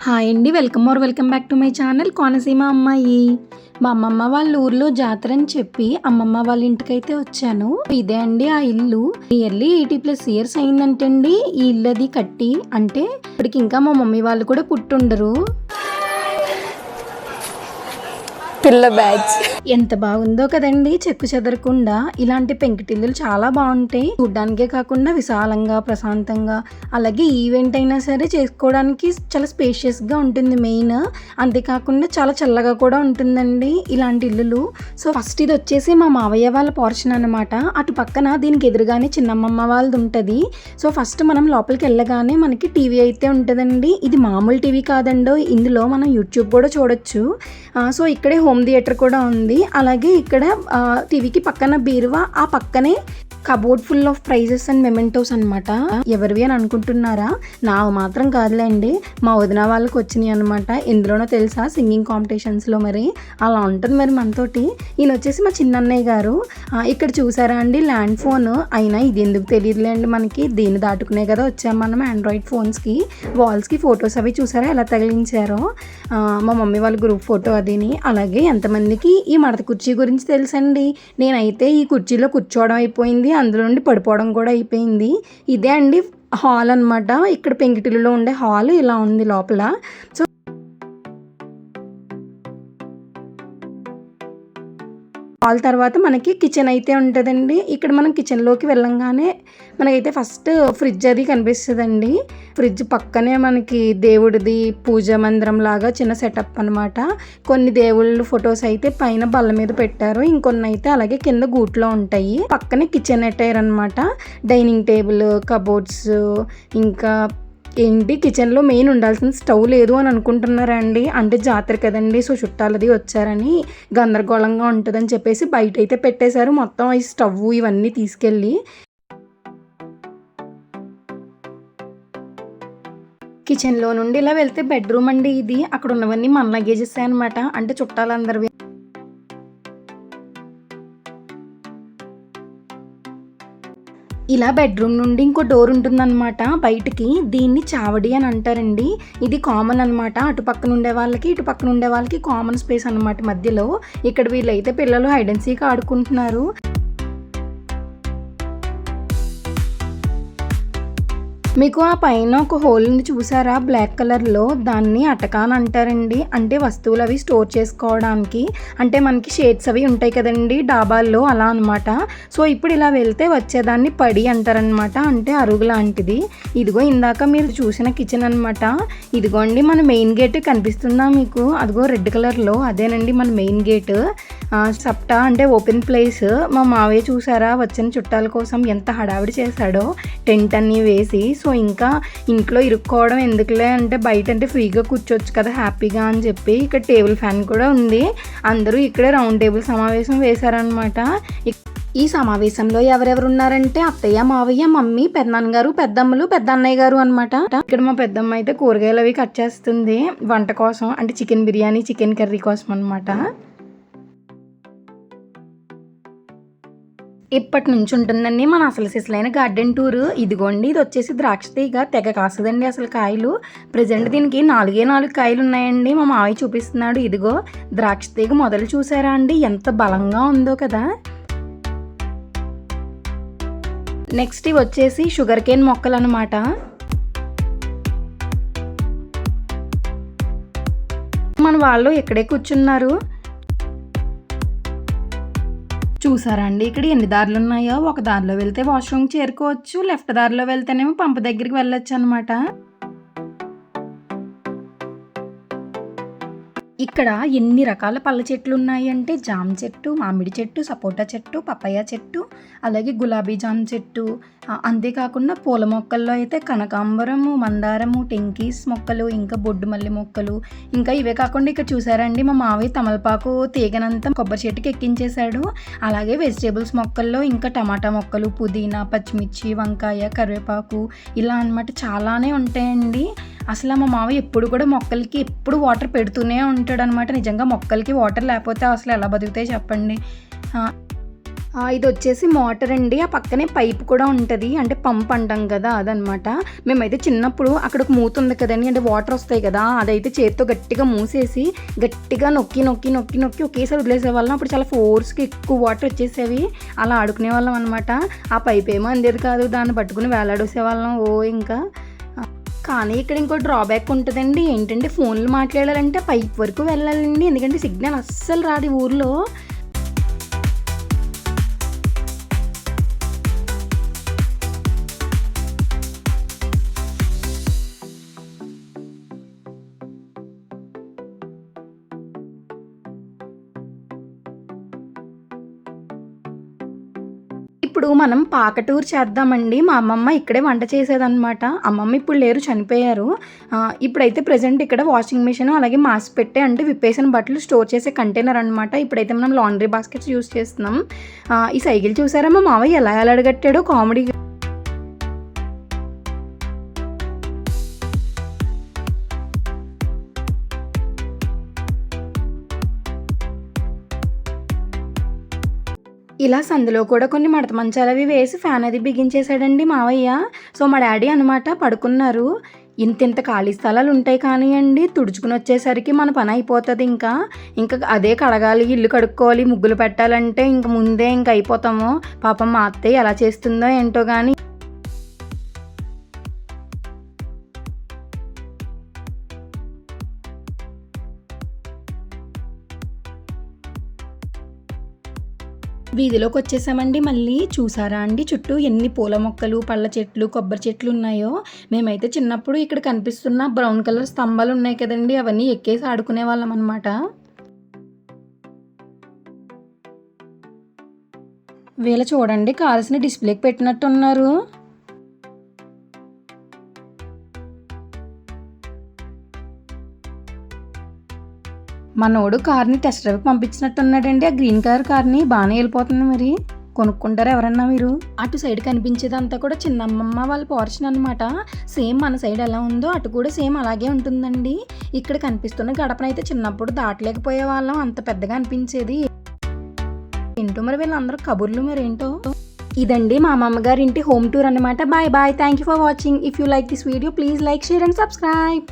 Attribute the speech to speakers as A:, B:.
A: Hi అండి, welcome back to my channel Konaseema అమ్మాయి. మా అమ్మమ్మ వాళ్ళ ఊర్లో జాతర అని చెప్పి అమ్మమ్మ వాళ్ళ ఇంటికైతే వచ్చాను. ఇదే అండి ఆ ఇల్లు. నియర్లీ 80+ ఇయర్స్ అయిందంటండి ఈ ఇల్లు అది కట్టి. అంటే ఇప్పటికి ఇంకా మా మమ్మీ వాళ్ళు కూడా పుట్టుండరు.
B: పిల్ల బ్యాచ్
A: ఎంత బాగుందో కదండి, చెక్కు చెదరకుండా. ఇలాంటి పెంకుటిల్లులు చాలా బాగుంటాయి. చూడ్డానికే కాకుండా విశాలంగా, ప్రశాంతంగా, అలాగే ఈవెంట్ అయినా సరే చేసుకోవడానికి చాలా స్పేషియస్ గా ఉంటుంది మెయిన్. అంతేకాకుండా చాలా చల్లగా కూడా ఉంటుందండి ఇలాంటి ఇల్లులు. సో ఫస్ట్ ఇది వచ్చేసి మా మావయ్య వాళ్ళ పోర్షన్ అనమాట. అటు పక్కన దీనికి ఎదురుగానే చిన్నమ్మమ్మ వాళ్ళది ఉంటుంది. సో ఫస్ట్ మనం లోపలికి వెళ్ళగానే మనకి టీవీ అయితే ఉంటుందండి. ఇది మామూలు టీవీ కాదండో, ఇందులో మనం యూట్యూబ్ కూడా చూడొచ్చు. సో ఇక్కడే హోమ్ థియేటర్ కూడా ఉంది. అలాగే ఇక్కడ టీవీకి పక్కన బీరువా, ఆ పక్కనే cupboard full of prizes and mementos అనమాట. ఎవరివి అని అనుకుంటున్నారా? నాకు మాత్రం కాదులేండి, మా వదిన వాళ్ళకి వచ్చినాయి అనమాట. ఎందులోనో తెలుసా, సింగింగ్ కాంపిటీషన్స్లో. మరి అలా ఉంటుంది మరి మనతోటి. ఈయన వచ్చేసి మా చిన్నన్నయ్య గారు. ఇక్కడ చూసారా అండి ల్యాండ్ ఫోన్. అయినా ఇది ఎందుకు తెలియదులేండి మనకి, దీన్ని దాటుకునే కదా వచ్చాం మనం ఆండ్రాయిడ్ ఫోన్స్కి. వాల్స్కి ఫొటోస్ అవి చూసారా ఎలా తగిలించారో. మా మమ్మీ వాళ్ళ గ్రూప్ ఫోటో అదిని. అలాగే ఎంతమందికి ఈ మడత కుర్చీ గురించి తెలుసండి? నేనైతే ఈ కుర్చీలో కూర్చోవడం అయిపోయింది, అందులో నుండి పడిపోవడం కూడా అయిపోయింది. ఇదే అండి హాల్ అనమాట. ఇక్కడ పెంకిటిల్లులో ఉండే హాల్ ఇలా ఉంది లోపల. సో హాల్ తర్వాత మనకి కిచెన్ అయితే ఉంటుందండి. ఇక్కడ మనం కిచెన్లోకి వెళ్ళంగానే మనకైతే ఫస్ట్ ఫ్రిడ్జ్ అది కనిపిస్తుందండి. ఫ్రిడ్జ్ పక్కనే మనకి దేవుడిది పూజా మందిరం లాగా చిన్న సెటప్ అనమాట. కొన్ని దేవుళ్ళ ఫొటోస్ అయితే పైన బల్ల మీద పెట్టారు, ఇంకొన్ని అయితే అలాగే కింద గూట్లో ఉంటాయి. పక్కనే కిచెన్ అటైర్ అనమాట. డైనింగ్ టేబుల్, కబోర్డ్స్, ఇంకా ఏంటి కిచెన్లో మెయిన్ ఉండాల్సిన స్టవ్ లేదు అని అనుకుంటున్నారా అండి? అంటే జాతర కదండి, సో చుట్టాలది వచ్చారని గందరగోళంగా ఉంటుందని చెప్పేసి బయట అయితే పెట్టేశారు మొత్తం ఈ స్టవ్ ఇవన్నీ తీసుకెళ్ళి. కిచెన్లో నుండి ఇలా వెళ్తే బెడ్రూమ్ అండి ఇది. అక్కడ ఉన్నవన్నీ మన లగేజెస్ అనమాట, అంటే చుట్టాలందరివి. ఇలా బెడ్రూమ్ నుండి ఇంకో డోర్ ఉంటుందన్నమాట బయటికి. దీన్ని చావడి అని అంటారండి. ఇది కామన్ అనమాట. అటు పక్కన ఉండే వాళ్ళకి ఇటు పక్కన ఉండే వాళ్ళకి కామన్ స్పేస్ అనమాట మధ్యలో. ఇక్కడ వీళ్ళైతే పిల్లలు హైడ్ అండ్ సీక్ ఆడుకుంటున్నారు. మీకు ఆ పైన ఒక హోల్ ఉంది చూసారా బ్లాక్ కలర్లో, దాన్ని అటకా అని అంటారండి. అంటే వస్తువులు అవి స్టోర్ చేసుకోవడానికి. అంటే మనకి షేడ్స్ అవి ఉంటాయి కదండి డాబాల్లో, అలా అనమాట. సో ఇప్పుడు ఇలా వెళ్తే వచ్చేదాన్ని పడి అంటారనమాట, అంటే అరుగు లాంటిది. ఇదిగో ఇందాక మీరు చూసిన కిచెన్ అనమాట. ఇదిగోండి మన మెయిన్ గేట్ కనిపిస్తుందా మీకు? అదిగో రెడ్ కలర్లో, అదేనండి మన మెయిన్ గేట్. సప్టా అంటే ఓపెన్ ప్లేస్. మా మావయ్య చూసారా వచ్చిన చుట్టాల కోసం ఎంత హడావిడి చేశాడో, టెంట్ అన్నీ వేసి. సో ఇంకా ఇంట్లో ఇరుక్కోవడం ఎందుకులే అంటే బయట అంటే ఫ్రీగా కూర్చోవచ్చు కదా హ్యాపీగా అని చెప్పి ఇక్కడ టేబుల్ ఫ్యాన్ కూడా ఉంది. అందరూ ఇక్కడే రౌండ్ టేబుల్ సమావేశం వేశారనమాట. ఈ సమావేశంలో ఎవరెవరు ఉన్నారంటే అత్తయ్య, మావయ్య, మమ్మీ, పెద్దనాన్నగారు, పెద్దమ్మలు, పెద్దన్నయ్య గారు అనమాట. ఇక్కడ మా పెద్దమ్మ అయితే కూరగాయలు అవి కట్ చేస్తుంది వంట కోసం, అంటే చికెన్ బిర్యానీ, చికెన్ కర్రీ కోసం అనమాట. ఇప్పటి నుంచి ఉంటుందండి మన అసలు సిసలైన గార్డెన్ టూర్. ఇదిగోండి ఇది వచ్చేసి ద్రాక్ష తీగ, తెగ కాస్తుందండి అసలు కాయలు. ప్రజెంట్ దీనికి 4 కాయలు ఉన్నాయండి. మా మావయ్య చూపిస్తున్నాడు. ఇదిగో ద్రాక్ష తీగ మొదలు చూసారా అండి ఎంత బలంగా ఉందో కదా. నెక్స్ట్ ఇవి వచ్చేసి షుగర్ కేన్ మొక్కలు అనమాట. మన వాళ్ళు ఇక్కడే కూర్చున్నారు చూసారా అండి. ఇక్కడ ఎన్ని దారులు ఉన్నాయో, ఒక దారిలో వెళ్తే వాష్రూమ్ చేరుకోవచ్చు, లెఫ్ట్ దారిలో వెళ్తేనేమో పంపు దగ్గరికి వెళ్ళొచ్చు అనమాట. ఇక్కడ ఎన్ని రకాల పళ్ళ చెట్లు ఉన్నాయి అంటే జామ చెట్టు, మామిడి చెట్టు, సపోటా చెట్టు, పపాయ చెట్టు, అలాగే గులాబీ జామ చెట్టు. అంతేకాకుండా పూల మొక్కల్లో అయితే కనకాంబరము, మందారము, టెంకీస్ మొక్కలు, ఇంకా బొడ్డు మల్లి మొక్కలు. ఇంకా ఇవే కాకుండా ఇక్కడ చూసారండి మా మావయ్య తమలపాకు తీగనంతా కొబ్బరి చెట్టుకి ఎక్కించేశాడు. అలాగే వెజిటేబుల్స్ మొక్కల్లో ఇంకా టమాటా మొక్కలు, పుదీనా, పచ్చిమిర్చి, వంకాయ, కరివేపాకు ఇలా అనమాట చాలానే ఉంటాయండి. అసలు మా మావయ్య ఎప్పుడు కూడా మొక్కలకి ఎప్పుడు వాటర్ పెడుతూనే ఉంటాడు అనమాట. నిజంగా మొక్కలకి వాటర్ లేకపోతే అసలు ఎలా బతుకుతాయి చెప్పండి. ఇది వచ్చేసి మోటార్ అండి. ఆ పక్కనే పైప్ కూడా ఉంటుంది, అంటే పంప్ అంటాం కదా అదనమాట. మేమైతే చిన్నప్పుడు అక్కడ ఒక మూత ఉంది కదండి, అంటే వాటర్ వస్తాయి కదా, అదైతే చేతితో గట్టిగా మూసేసి గట్టిగా నొక్కి నొక్కి నొక్కి నొక్కి ఒకేసారి వదిలేసేవాళ్ళం. అప్పుడు చాలా ఫోర్స్కి ఎక్కువ వాటర్ వచ్చేసేవి. అలా ఆడుకునే వాళ్ళం అనమాట. ఆ పైప్ ఏమో అందేది కాదు, దాన్ని పట్టుకుని వేలాడేసేవాళ్ళం. ఇంకా కానీ ఇక్కడ ఇంకో డ్రాబ్యాక్ ఉంటుందండి. ఏంటంటే ఫోన్లు మాట్లాడాలంటే పైప్ వరకు వెళ్ళాలండి, ఎందుకంటే సిగ్నల్ అస్సలు రాదు ఊర్లో. ఇప్పుడు మనం పాక టూర్ చేద్దామండి. మా అమ్మమ్మ ఇక్కడే వంట చేసేదనమాట. అమ్మమ్మ ఇప్పుడు లేరు, చనిపోయారు. ఇప్పుడైతే ప్రజెంట్ ఇక్కడ వాషింగ్ మిషన్, అలాగే మాస్క్ పెట్టే అంటే విప్పేసిన బట్టలు స్టోర్ చేసే కంటైనర్ అనమాట. ఇప్పుడైతే మనం లాండ్రీ బాస్కెట్స్ యూస్ చేస్తున్నాం. ఈ సైకిల్ చూసారా మా మావయ్య ఎలా అడగట్టాడో, కామెడీ. ఇలా సందులో కూడా కొన్ని మడత మంచాలు అవి వేసి ఫ్యాన్ అది బిగించేశాడండి మావయ్య. సో మా డాడీ అనమాట పడుకున్నారు. ఇంత ఖాళీ స్థలాలు ఉంటాయి కానివ్వండి, తుడుచుకుని వచ్చేసరికి మన పని అయిపోతుంది. ఇంకా అదే కడగాలి, ఇల్లు కడుక్కోవాలి, ముగ్గులు పెట్టాలంటే ఇంక ముందే ఇంక అయిపోతాము. పాపం మా అత్తయ్య ఎలా చేస్తుందో ఏంటో కానీ. వీధిలోకి వచ్చేసామండి. మళ్ళీ చూసారా అండి చుట్టూ ఎన్ని పూల మొక్కలు, పళ్ళ చెట్లు, కొబ్బరి చెట్లు ఉన్నాయో. మేమైతే చిన్నప్పుడు ఇక్కడ కనిపిస్తున్న బ్రౌన్ కలర్ స్తంభాలు ఉన్నాయి కదండి, అవన్నీ ఎక్కేసి ఆడుకునే వాళ్ళం అనమాట. వీళ్ళ చూడండి కాల్స్ని డిస్ప్లేకి పెట్టినట్టున్నారు. మనోడు కార్ని టెస్ట్ డ్రైవ్కి పంపించినట్టున్నాడండి. ఆ గ్రీన్ కలర్ కార్ని బాగానే వెళ్ళిపోతుంది. మరి కొనుక్కుంటారా ఎవరన్నా మీరు? అటు సైడ్ కనిపించేదంతా కూడా చిన్నమ్మమ్మ వాళ్ళ పోర్షన్ అనమాట. సేమ్ మన సైడ్ ఎలా ఉందో అటు కూడా సేమ్ అలాగే ఉంటుందండి. ఇక్కడ కనిపిస్తున్న గడపనైతే చిన్నప్పుడు దాటలేకపోయే వాళ్ళం, అంత పెద్దగా అనిపించేది. ఏంటో మరి వీళ్ళందరూ కబుర్లు మరేంటో. ఇదండి మా అమ్మగారి ఇంటి హోమ్ టూర్ అనమాట. Bye bye. Thank you for watching. If you like this video please like, share and subscribe.